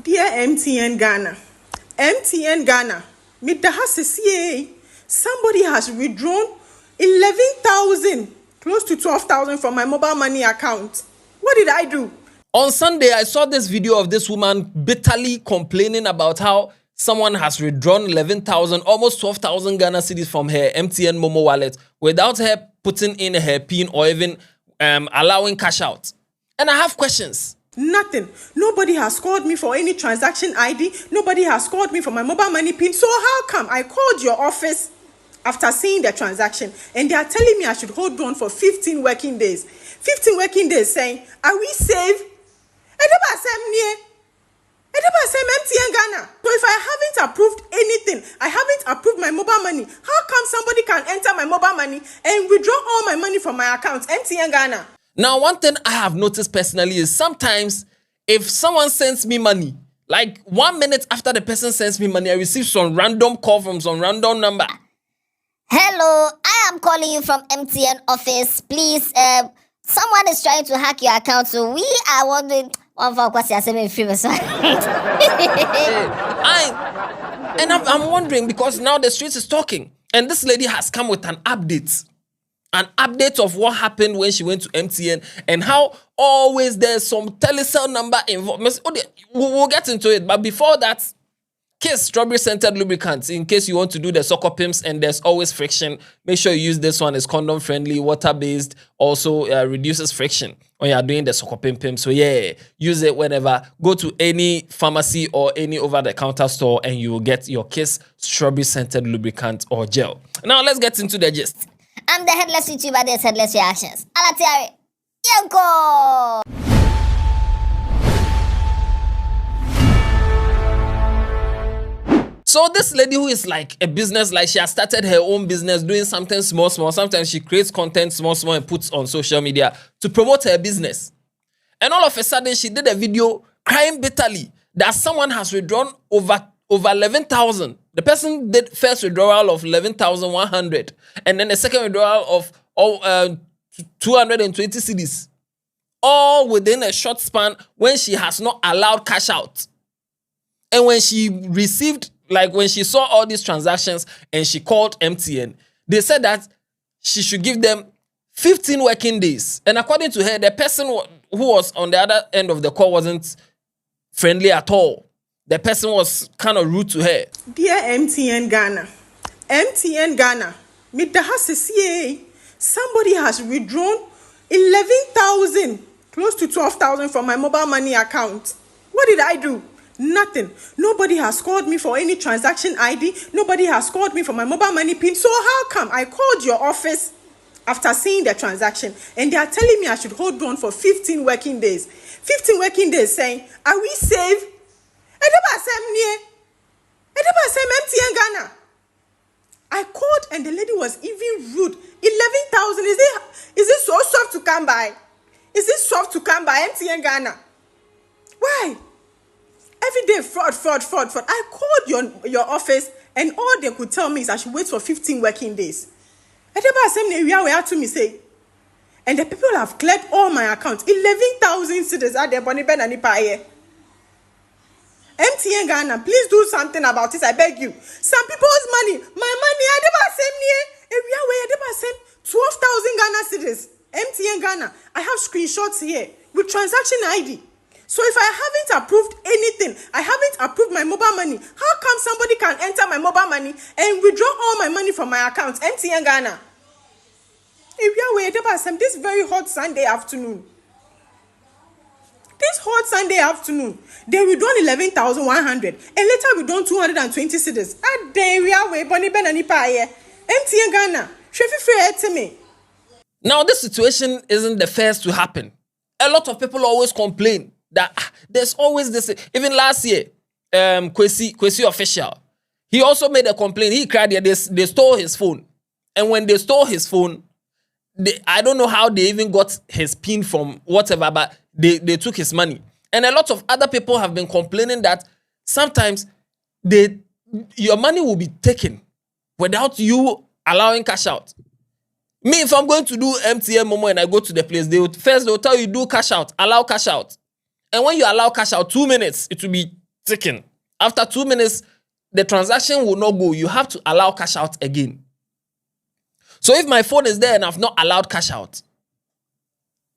Dear MTN Ghana, with the CA, somebody has withdrawn 11,000, close to 12,000 from my mobile money account. What did I do? On Sunday, I saw this video of this woman bitterly complaining about how someone has withdrawn 11,000, almost 12,000 Ghana cedis from her MTN MoMo wallet without her putting in her PIN or even allowing cash out. And I have questions. Nothing. Nobody has called me for any transaction ID. Nobody has called me for my mobile money PIN. So how come I called your office after seeing the transaction and they are telling me I should hold on for 15 working days? 15 working days saying, are we safe? MTN Ghana. So if I haven't approved anything, I haven't approved my mobile money, how come somebody can enter my mobile money and withdraw all my money from my account? MTN Ghana. Now, one thing I have noticed personally is sometimes if someone sends me money, like 1 minute after the person sends me money, I receive some random call from some random number. Hello, I am calling you from MTN office. Please, someone is trying to hack your account, so we are wondering. I'm wondering because now the streets is talking, and this lady has come with an update of what happened when she went to MTN and how always there's some telecell number involved. We'll get into it, but before that, Kiss strawberry scented lubricants in case you want to do the soccer pimps and there's always friction. Make sure you use this one. It's condom friendly, water based, also reduces friction when you are doing the soccer pimp. So yeah, use it whenever. Go to any pharmacy or any over the counter store and you will get your Kiss strawberry scented lubricant or gel. Now let's get into the gist. I'm the Headless YouTuber. There's Headless Reactions. Alatiari, Yonko. So this lady who is like a business, like she has started her own business, doing something small. Sometimes she creates content small and puts on social media to promote her business. And all of a sudden, she did a video crying bitterly that someone has withdrawn over 11,000. The person did first withdrawal of 11,100, and then the second withdrawal of 220 cedis, all within a short span when she has not allowed cash out. And when she received, like when she saw all these transactions and she called MTN, they said that she should give them 15 working days. And according to her, the person who was on the other end of the call wasn't friendly at all. The person was kind of rude to her. Dear MTN Ghana, with the CA, somebody has withdrawn 11,000, close to 12,000 from my mobile money account. What did I do? Nothing. Nobody has called me for any transaction ID. Nobody has called me for my mobile money PIN. So how come I called your office after seeing the transaction and they are telling me I should hold on for 15 working days? 15 working days saying, are we safe? MTN Ghana. I called and the lady was even rude. 11,000, is it so soft to come by? Is it soft to come by, MTN Ghana? Why? Every day, fraud. I called your office and all they could tell me is I should wait for 15 working days. And the people have cleared all my accounts. 11,000 citizens are there. MTN Ghana, please do something about this. I beg you. Some people's money, my money, I never send 12,000 Ghana citizens. MTN Ghana, I have screenshots here with transaction ID. So if I haven't approved anything, I haven't approved my mobile money, how come somebody can enter my mobile money and withdraw all my money from my account? MTN Ghana. This very hot Sunday afternoon. They withdrawn 11,100 and later withdrawn 220 cedis. MTN Ghana. Now, this situation isn't the first to happen. A lot of people always complain that there's always this. Even last year, Ghc11 official, he also made a complaint. He cried that they stole his phone. And when they stole his phone, I don't know how they even got his PIN from whatever, but they took his money. And a lot of other people have been complaining that sometimes your money will be taken without you allowing cash out. Me, if I'm going to do MTN MoMo and I go to the place, they'll tell you do cash out, allow cash out. And when you allow cash out, 2 minutes, it will be ticking. After 2 minutes, the transaction will not go. You have to allow cash out again. So if my phone is there and I've not allowed cash out,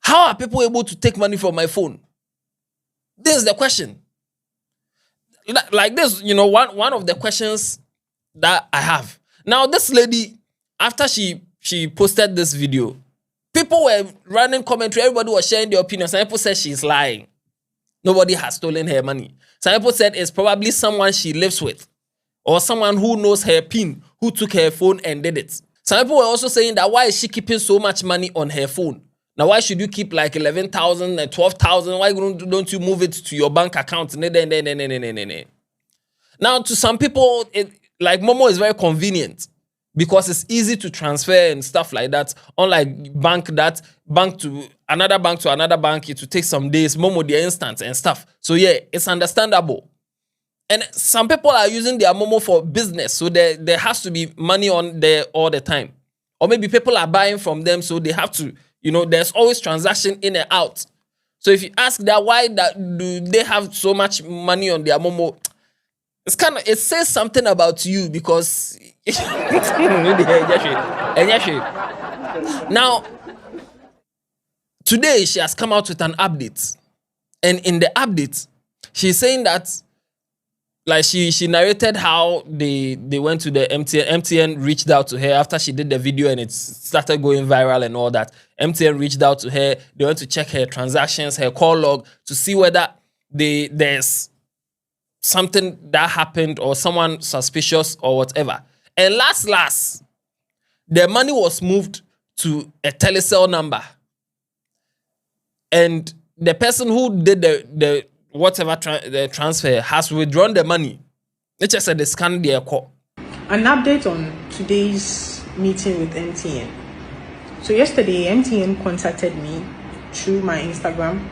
how are people able to take money from my phone? This is the question. Like this, one of the questions that I have. Now, this lady, after she posted this video, people were running commentary. Everybody was sharing their opinions. Some people said she's lying. Nobody has stolen her money. Some people said it's probably someone she lives with or someone who knows her PIN, who took her phone and did it. Some people were also saying that why is she keeping so much money on her phone? Now, why should you keep like 11,000 and 12,000? Why don't you move it to your bank account? Now, to some people, like MoMo is very convenient because it's easy to transfer and stuff like that. Unlike bank to another bank, it will take some days. MoMo, the instant and stuff. So yeah, it's understandable. And some people are using their MoMo for business, so there has to be money on there all the time. Or maybe people are buying from them, so they have to. There's always transaction in and out. So if you ask that why do they have so much money on their MoMo, it says something about you because now today she has come out with an update, and in the update she's saying that like she narrated how they went to the MTN. MTN reached out to her after she did the video and it started going viral and all that. MTN reached out to her. They went to check her transactions, her call log to see whether there's something that happened or someone suspicious or whatever. And last, the money was moved to a telecell number. And the person who did the the transfer has withdrawn the money. Let's just say they scanned their call. An update on today's meeting with MTN. So yesterday, MTN contacted me through my Instagram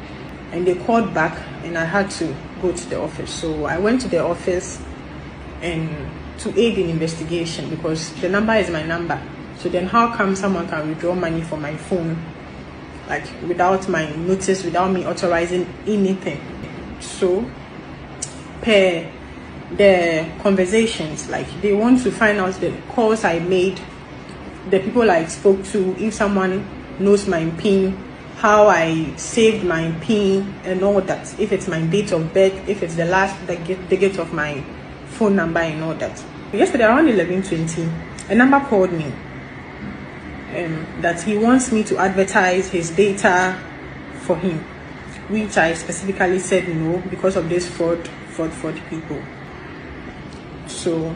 and they called back and I had to go to the office. So I went to the office and to aid in investigation because the number is my number. So then how come someone can withdraw money from my phone like without my notice, without me authorizing anything? So per the conversations, like they want to find out the calls I made, the people I spoke to, if someone knows my PIN, how I saved my PIN and all that, if it's my date of birth, if it's the last digit of my phone number and all that. Yesterday around 11:20, a number called me that he wants me to advertise his data for him, which I specifically said no because of this fraud people. So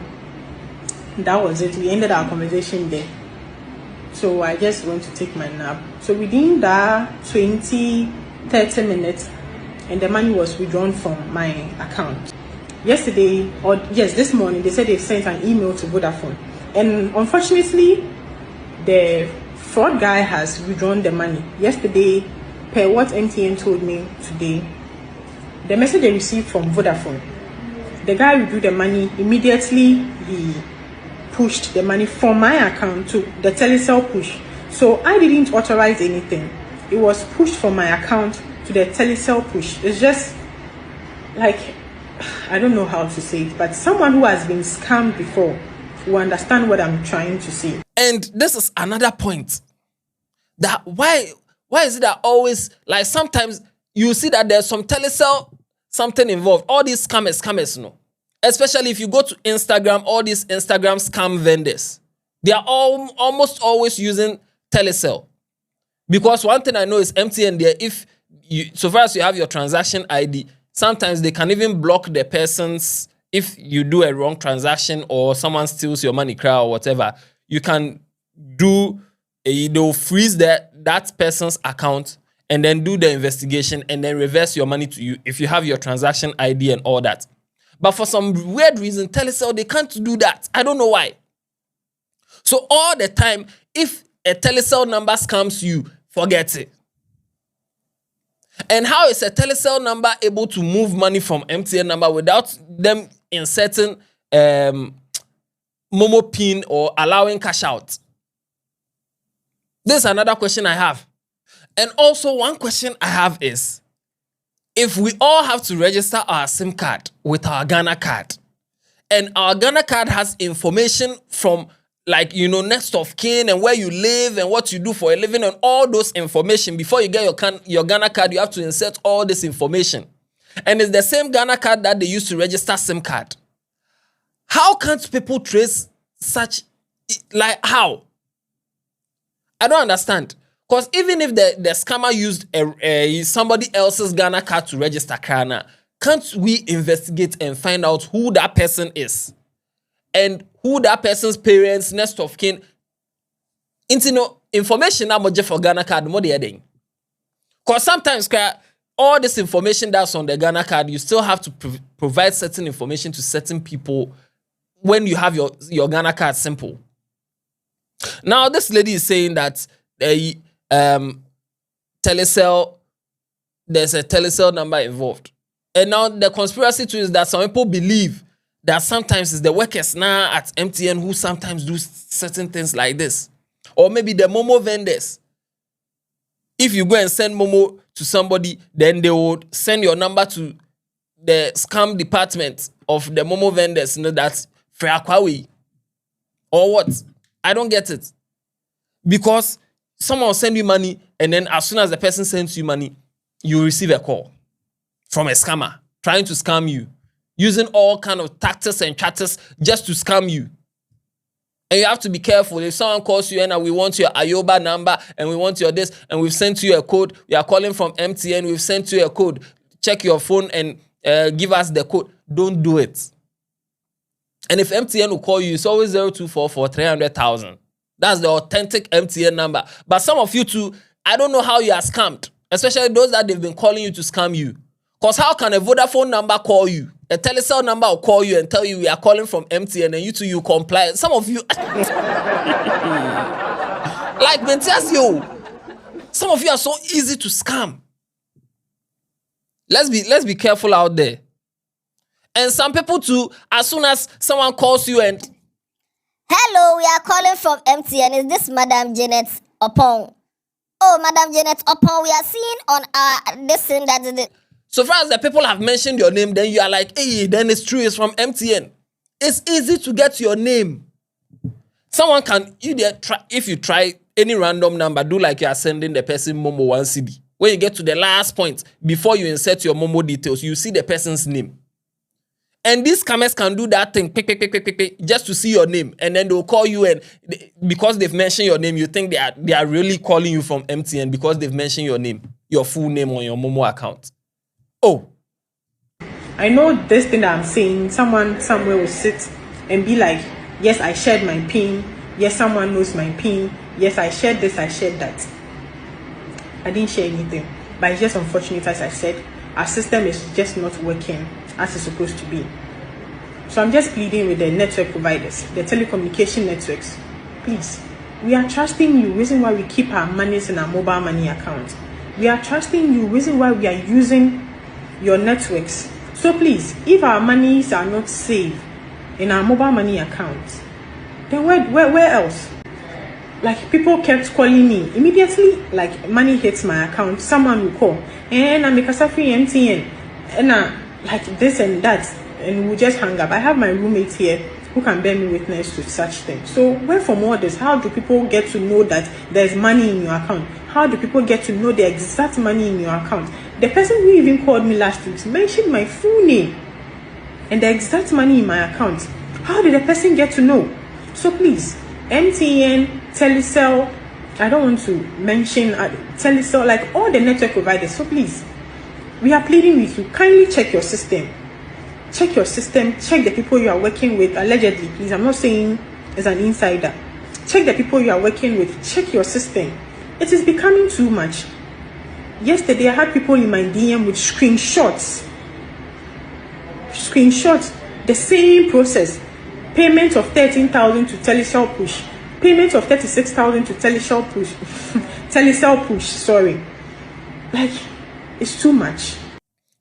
that was it. We ended our conversation there. So I just went to take my nap. So within that 20-30 minutes, and the money was withdrawn from my account. This morning, they said they sent an email to Vodafone. And unfortunately, the fraud guy has withdrawn the money. Yesterday, per what MTN told me today, the message they received from Vodafone, the guy withdrew the money. Immediately, he pushed the money from my account to the telecell push. So I didn't authorize anything. It was pushed from my account to the telecell push. It's just like, I don't know how to say it, but someone who has been scammed before will understand what I'm trying to say. And this is another point. That why is it that always, like sometimes you see that there's some telecell something involved. All these scammers, no. Especially if you go to Instagram, all these Instagram scam vendors, they are almost always using telecell. Because one thing I know is MTN there, if you, so far as you have your transaction ID, sometimes they can even block the person's, if you do a wrong transaction or someone steals your money or whatever, you can they'll freeze that person's account and then do the investigation and then reverse your money to you if you have your transaction ID and all that. But for some weird reason, telecell, they can't do that. I don't know why. So all the time, if a telecell number scams you, forget it. And how is a telecell number able to move money from MTN number without them inserting MoMo PIN or allowing cash out? This is another question I have. And also one question I have is, if we all have to register our SIM card with our Ghana card, and our Ghana card has information from, like, next of kin and where you live and what you do for a living and all those information, before you get your Ghana card, you have to insert all this information. And it's the same Ghana card that they use to register SIM card. How can't people trace such, like, how? I don't understand. Because even if the scammer used somebody else's Ghana card to register Ghana, can't we investigate and find out who that person is? And who that person's parents, next of kin. Information that much for Ghana card, more the heading. Because sometimes all this information that's on the Ghana card, you still have to provide certain information to certain people when you have your Ghana card simple. Now, this lady is saying that Telecel, there's a Telecel number involved. And now the conspiracy too is that some people believe that sometimes it's the workers now at MTN who sometimes do certain things like this. Or maybe the MoMo vendors. If you go and send MoMo to somebody, then they would send your number to the scam department of the MoMo vendors, that's Freakwawi. Or what? I don't get it. Because someone will send you money, and then as soon as the person sends you money, you receive a call from a scammer trying to scam you, using all kind of tactics and chatters just to scam you. And you have to be careful. If someone calls you and we want your Ayoba number and we want your this and we've sent you a code, we are calling from MTN, we've sent you a code, check your phone and give us the code. Don't do it. And if MTN will call you, it's always 0244 300,000. That's the authentic MTN number. But some of you too, I don't know how you are scammed, especially those that they've been calling you to scam you. Because how can a Vodafone number call you? A Telecel number will call you and tell you we are calling from MTN, and you comply. Some of you, like Bentias, some of you are so easy to scam. Let's be careful out there. And some people too, as soon as someone calls you and Hello, we are calling from MTN. Is this Madam Janet Opon? Oh, Madam Janet Opon, we are seeing on our this thing that is it. So far as the people have mentioned your name, then you are like, hey, then it's true, it's from MTN. It's easy to get your name. Someone can, if you try any random number, do like you are sending the person MoMo 1 CD. When you get to the last point, before you insert your MoMo details, you see the person's name. And these scammers can do that thing, just to see your name. And then they'll call you, and because they've mentioned your name, you think they are really calling you from MTN because they've mentioned your name, your full name on your MoMo account. Oh. I know this thing that I'm saying, someone somewhere will sit and be like, yes, I shared my PIN. Yes, someone knows my PIN. Yes, I shared this, I shared that. I didn't share anything. But it's just unfortunate, as I said, our system is just not working as it's supposed to be. So I'm just pleading with the network providers, the telecommunication networks. Please, we are trusting you, reason why we keep our monies in our mobile money account. We are trusting you, reason why we are using your networks. So please, if our monies are not saved in our mobile money account, then where else? Like, people kept calling me immediately, like money hits my account, someone will call, and I'm because of MTN, and like this and that, and we'll just hang up. I have my roommate here who can bear me witness to such things. So where from all this, how do people get to know that there's money in your account? How do people get to know the exact money in your account? The person who even called me last week mentioned my full name and the exact money in my account. How did the person get to know? So please, MTN, Telecel, I don't want to mention Telecel, like all the network providers. So please, we are pleading with you, kindly check your system. Check your system, check the people you are working with, allegedly, please. I'm not saying as an insider. Check the people you are working with, check your system. It is becoming too much. Yesterday, I had people in my DM with screenshots. The same process. Payment of 13,000 to Telecel push. Payment of 36,000 to Telecel push. Telecel push, sorry. Like, it's too much.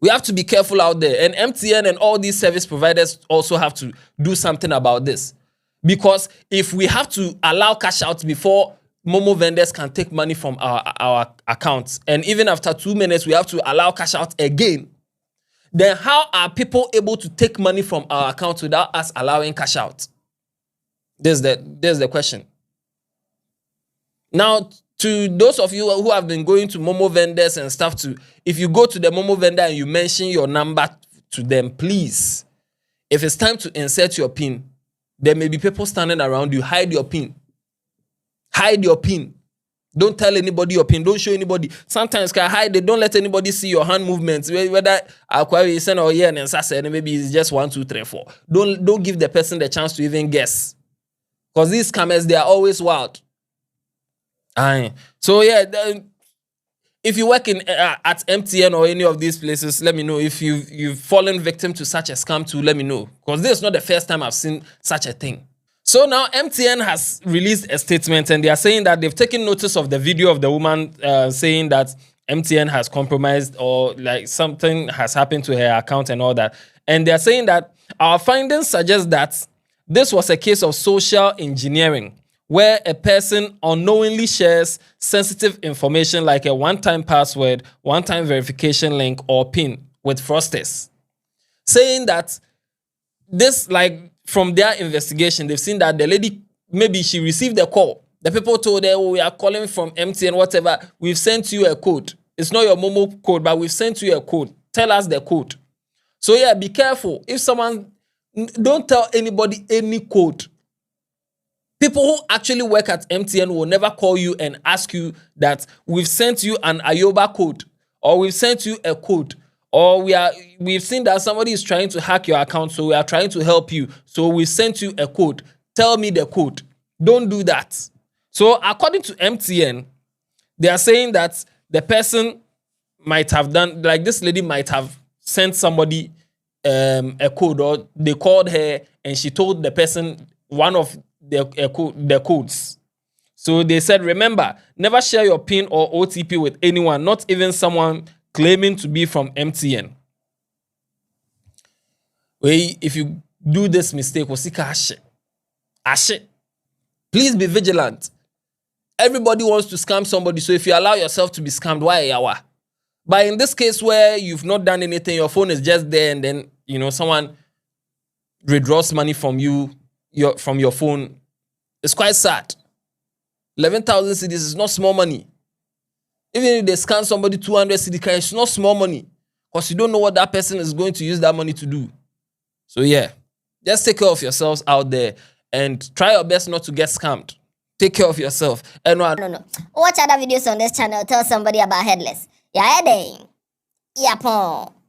We have to be careful out there. And MTN and all these service providers also have to do something about this. Because if we have to allow cash out before Momo vendors can take money from our accounts, and even after 2 minutes, we have to allow cash out again. Then how are people able to take money from our accounts without us allowing cash out? There's the question. Now, to those of you who have been going to Momo vendors and stuff, if you go to the Momo vendor and you mention your number to them, please, if it's time to insert your PIN, there may be people standing around you. Hide your PIN. Hide your PIN. Don't tell anybody your PIN. Don't show anybody. Sometimes can hide it. Don't let anybody see your hand movements. Whether Aquari send or yeah, and maybe it's just 1, 2, 3, 4. Don't give the person the chance to even guess. Because these scammers, they are always wild. Aye. So yeah, if you work at MTN or any of these places, let me know. If you've fallen victim to such a scam too, let me know. Because this is not the first time I've seen such a thing. So now MTN has released a statement and they are saying that they've taken notice of the video of the woman saying that MTN has compromised or like something has happened to her account and all that. And they are saying that our findings suggest that this was a case of social engineering where a person unknowingly shares sensitive information like a one-time password, one-time verification link, or PIN with fraudsters. Saying that this, like, from their investigation, they've seen that the lady, maybe she received a call. The people told her, oh, we are calling from MTN, whatever. We've sent you a code. It's not your Momo code, but we've sent you a code. Tell us the code. So yeah, be careful. If someone, don't tell anybody any code. People who actually work at MTN will never call you and ask you that we've sent you an Ayoba code or we've sent you a code. Or we've seen that somebody is trying to hack your account, so we are trying to help you. So we sent you a code. Tell me the code. Don't do that. So according to MTN, they are saying that the person might have done, like this lady might have sent somebody a code, or they called her and she told the person one of the codes. So they said, remember, never share your PIN or OTP with anyone, not even someone claiming to be from MTN. If you do this mistake, please be vigilant. Everybody wants to scam somebody, so if you allow yourself to be scammed, why yawa? But in this case where you've not done anything, your phone is just there, and then someone withdraws money from you, from your phone, it's quite sad. 11,000 cedis is not small money. Even if they scan somebody 200 cedi, it's not small money because you don't know what that person is going to use that money to do. So yeah, just take care of yourselves out there and try your best not to get scammed. Take care of yourself. And no. Watch other videos on this channel. Tell somebody about Headless. Yeah,